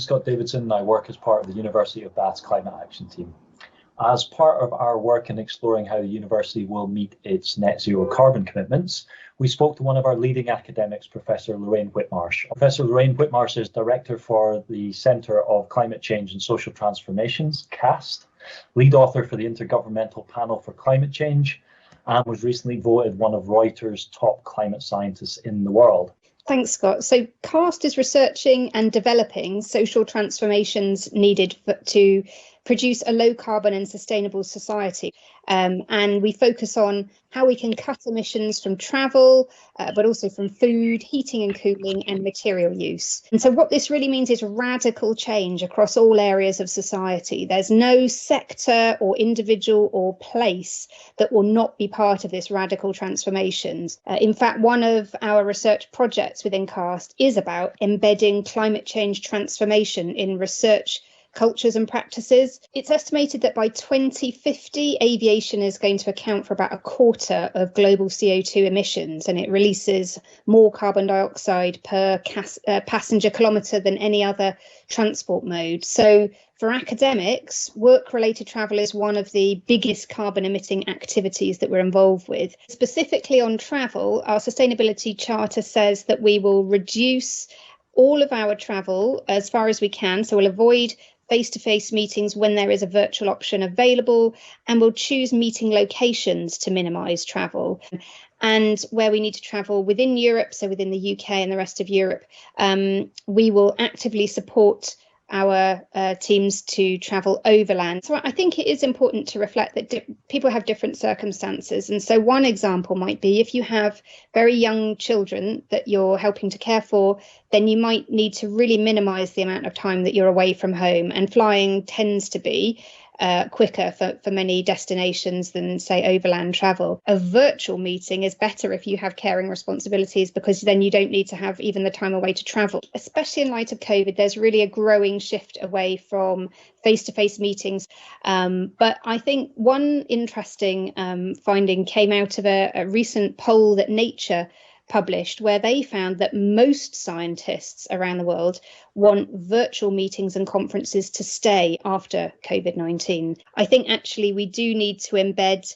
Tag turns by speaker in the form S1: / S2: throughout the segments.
S1: Scott Davidson and I work as part of the University of Bath's Climate Action Team. As part of our work in exploring how the university will meet its net zero carbon commitments, we spoke to one of our leading academics, Professor Lorraine Whitmarsh. Professor Lorraine Whitmarsh is Director for the Centre of Climate Change and Social Transformations, CAST, lead author for the Intergovernmental Panel for Climate Change, and was recently voted one of Reuters' top climate scientists in the world.
S2: Thanks, Scott. So CAST is researching and developing social transformations needed to produce a low carbon and sustainable society. And we focus on how we can cut emissions from travel, but also from food, heating and cooling, and material use. And so what this really means is radical change across all areas of society. There's no sector or individual or place that will not be part of this radical transformations. In fact, one of our research projects within CAST is about embedding climate change transformation in research cultures and practices. It's estimated that by 2050, aviation is going to account for about a quarter of global CO2 emissions, and it releases more carbon dioxide per passenger kilometre than any other transport mode. So for academics, work-related travel is one of the biggest carbon-emitting activities that we're involved with. Specifically on travel, our sustainability charter says that we will reduce all of our travel as far as we can, so we'll avoid face-to-face meetings when there is a virtual option available, and we'll choose meeting locations to minimise travel. And where we need to travel within Europe, so within the UK and the rest of Europe, we will actively support our teams to travel overland. So I think it is important to reflect that people have different circumstances. And so one example might be if you have very young children that you're helping to care for, then you might need to really minimise the amount of time that you're away from home. And flying tends to be quicker for many destinations than, say, overland travel. A virtual meeting is better if you have caring responsibilities, because then you don't need to have even the time away to travel. Especially in light of COVID, there's really a growing shift away from face-to-face meetings. But I think one interesting finding came out of a recent poll that Nature published, where they found that most scientists around the world want virtual meetings and conferences to stay after COVID-19. I think actually we do need to embed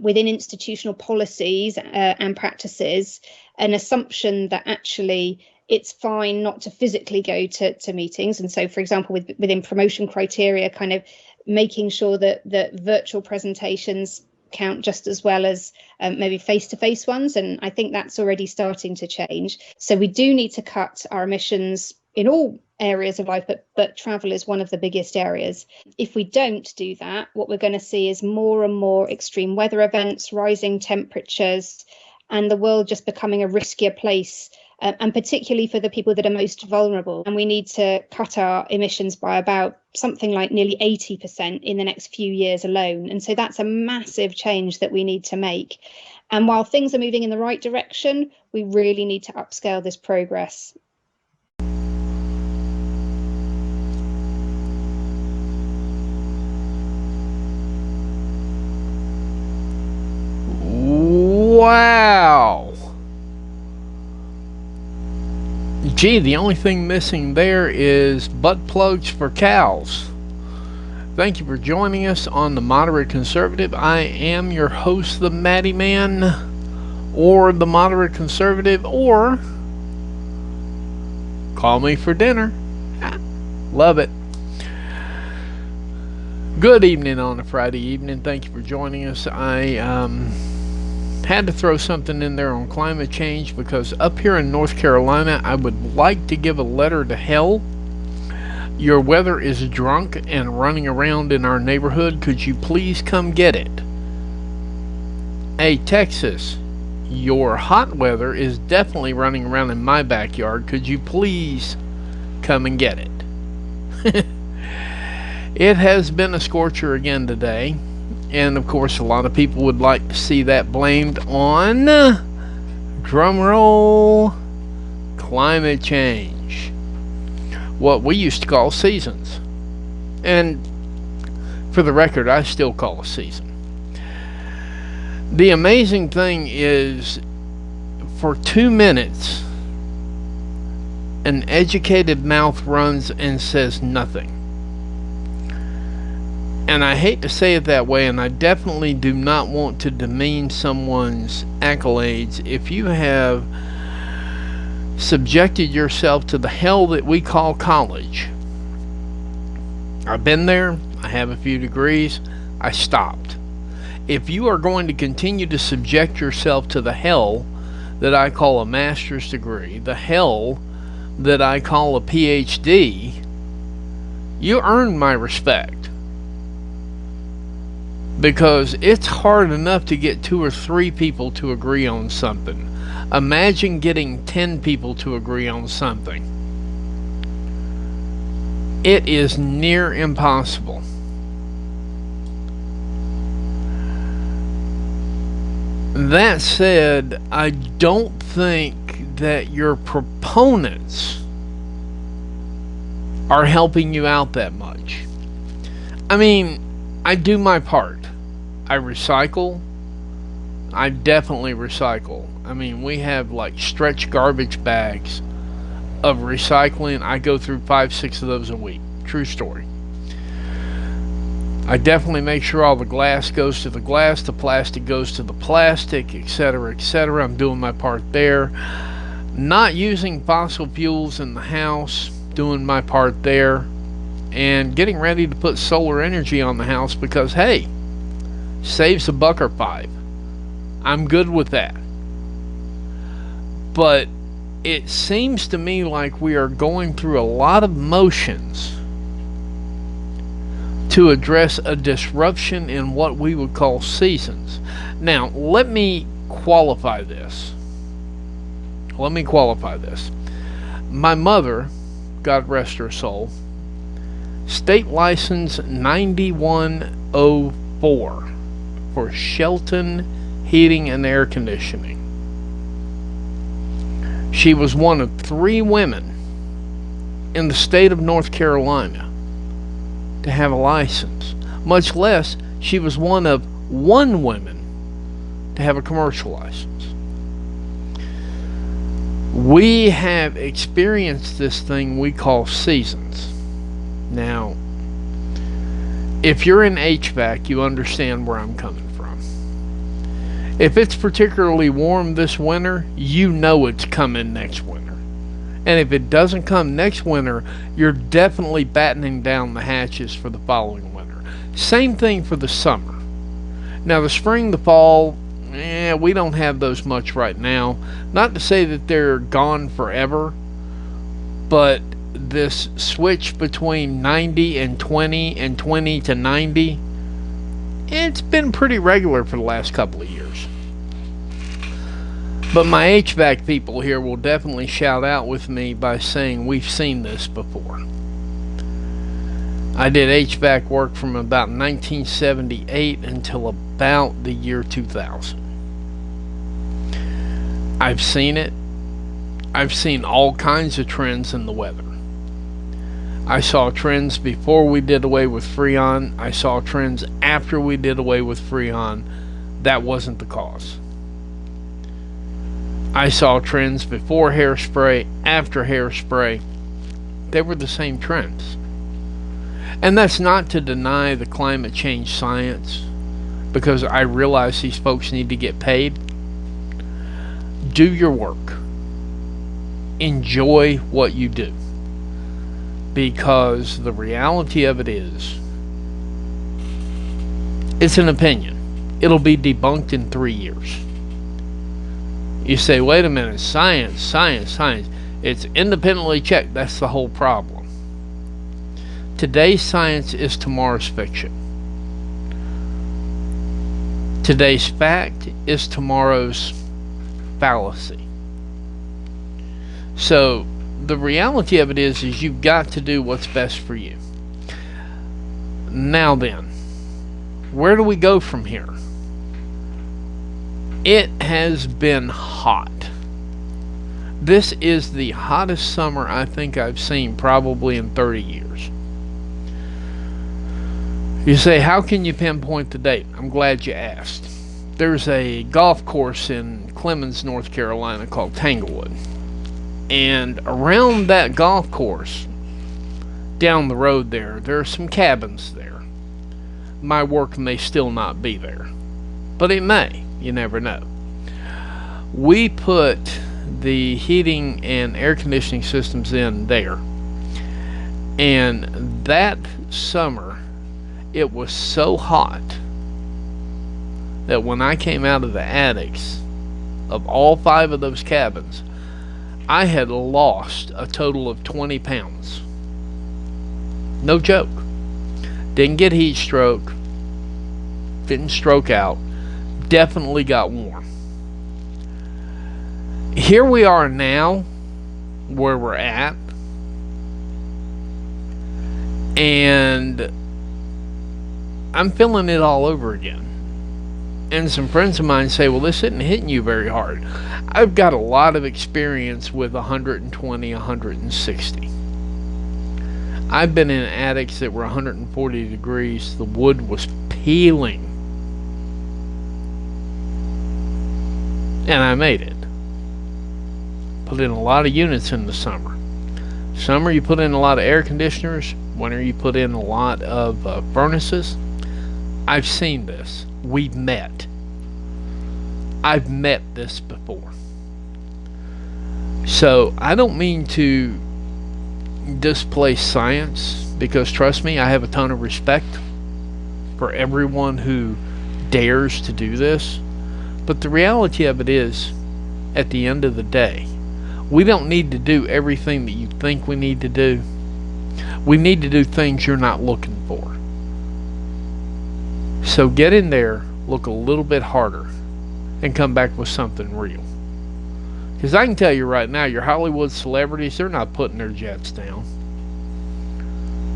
S2: within institutional policies and practices an assumption that actually it's fine not to physically go to meetings. And so, for example, within promotion criteria, kind of making sure that virtual presentations count just as well as maybe face-to-face ones. And I think that's already starting to change. So we do need to cut our emissions in all areas of life, but travel is one of the biggest areas. If we don't do that, what we're going to see is more and more extreme weather events, rising temperatures, and the world just becoming a riskier place, and particularly for the people that are most vulnerable. And we need to cut our emissions by about something like nearly 80% in the next few years alone. And so that's a massive change that we need to make. And while things are moving in the right direction, we really need to upscale this progress.
S3: Wow. Gee, the only thing missing there is butt plugs for cows. Thank you for joining us on The Moderate Conservative. I am your host, the Matty Man, or the Moderate Conservative, or call me for dinner. Love it. Good evening on a Friday evening. Thank you for joining us. I had to throw something in there on climate change because up here in North Carolina, I would like to give a letter to hell. Your weather is drunk and running around in our neighborhood. Could you please come get it? Hey, Texas, your hot weather is definitely running around in my backyard. Could you please come and get it? It has been a scorcher again today. And of course, a lot of people would like to see that blamed on, drumroll, climate change. What we used to call seasons. And for the record, I still call a season. The amazing thing is, for 2 minutes, An educated mouth runs and says nothing. And I hate to say it that way, and I definitely do not want to demean someone's accolades. If you have subjected yourself to the hell that we call college, I've been there, I have a few degrees, I stopped. If you are going to continue to subject yourself to the hell that I call a master's degree, the hell that I call a PhD, you earn my respect. Because it's hard enough to get 2 or 3 people to agree on something. Imagine getting 10 people to agree on something. It is near impossible. That said, I don't think that your proponents are helping you out that much. I mean, I do my part. I recycle. I definitely recycle. I mean, we have like stretch garbage bags of recycling. I go through 5-6 of those a week. True story. I definitely make sure all the glass goes to the glass, the plastic goes to the plastic, etc., etc. I'm doing my part there. Not using fossil fuels in the house, doing my part there. And getting ready to put solar energy on the house because, hey, saves $1 or $5. I'm good with that. But it seems to me like we are going through a lot of motions to address a disruption in what we would call seasons. Now, let me qualify this. My mother, God rest her soul, state license 9104 for Shelton Heating and Air Conditioning. She was one of 3 women in the state of North Carolina to have a license, much less she was one of 1 woman to have a commercial license. We have experienced this thing we call seasons. Now, if you're in HVAC, you understand where I'm coming from. If it's particularly warm this winter, you know it's coming next winter. And if it doesn't come next winter, you're definitely battening down the hatches for the following winter. Same thing for the summer. Now, the spring, the fall, we don't have those much right now. Not to say that they're gone forever, but this switch between 90 and 20 and 20 to 90, it's been pretty regular for the last couple of years. But my HVAC people here will definitely shout out with me by saying we've seen this before. I did HVAC work from about 1978 until about the year 2000. I've seen it. I've seen all kinds of trends in the weather. I saw trends before we did away with Freon. I saw trends after we did away with Freon. That wasn't the cause. I saw trends before hairspray, after hairspray. They were the same trends. And that's not to deny the climate change science, because I realize these folks need to get paid. Do your work. Enjoy what you do. Because the reality of it is, it's an opinion. It'll be debunked in 3 years. You say, wait a minute, science. It's independently checked. That's the whole problem. Today's science is tomorrow's fiction. Today's fact is tomorrow's fallacy. So the reality of it is you've got to do what's best for you. Now then, where do we go from here? It has been hot. This is the hottest summer I think I've seen probably in 30 years. You say, how can you pinpoint the date? I'm glad you asked. There's a golf course in Clemens, North Carolina called Tanglewood. And around that golf course, down the road there are some cabins there. My work may still not be there, but it may. You never know. We put the heating and air conditioning systems in there. And that summer, it was so hot that when I came out of the attics of all 5 of those cabins, I had lost a total of 20 pounds. No joke. Didn't get heat stroke. Didn't stroke out. Definitely got warm. Here we are now, where we're at. And I'm feeling it all over again. And some friends of mine say, well, this isn't hitting you very hard. I've got a lot of experience with 120, 160. I've been in attics that were 140 degrees. The wood was peeling. And I made it. Put in a lot of units in the summer. Summer, you put in a lot of air conditioners. Winter, you put in a lot of furnaces. I've seen this. We've met. I've met this before. So I don't mean to displace science, because trust me, I have a ton of respect for everyone who dares to do this. But the reality of it is, at the end of the day, we don't need to do everything that you think we need to do. We need to do things you're not looking for. So get in there, look a little bit harder, and come back with something real. Because I can tell you right now, your Hollywood celebrities, they're not putting their jets down.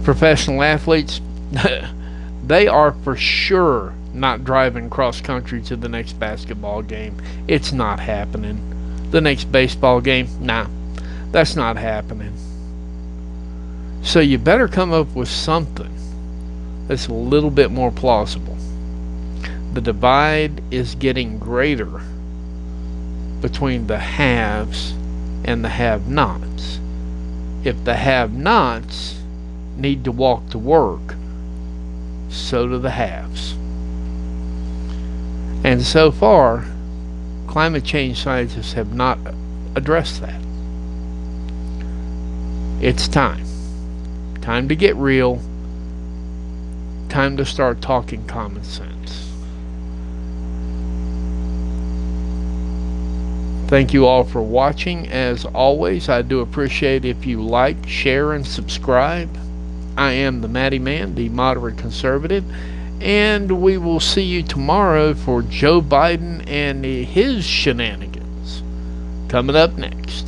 S3: Professional athletes, they are for sure not driving cross country to the next basketball game. It's not happening. The next baseball game, nah, that's not happening. So you better come up with something that's a little bit more plausible. The divide is getting greater between the haves and the have-nots. If the have-nots need to walk to work, so do the haves. And so far, climate change scientists have not addressed that. It's time. Time to get real. Time to start talking common sense. Thank you all for watching. As always, I do appreciate if you like, share, and subscribe. I am the Matty Man, the moderate conservative, and we will see you tomorrow for Joe Biden and his shenanigans. Coming up next.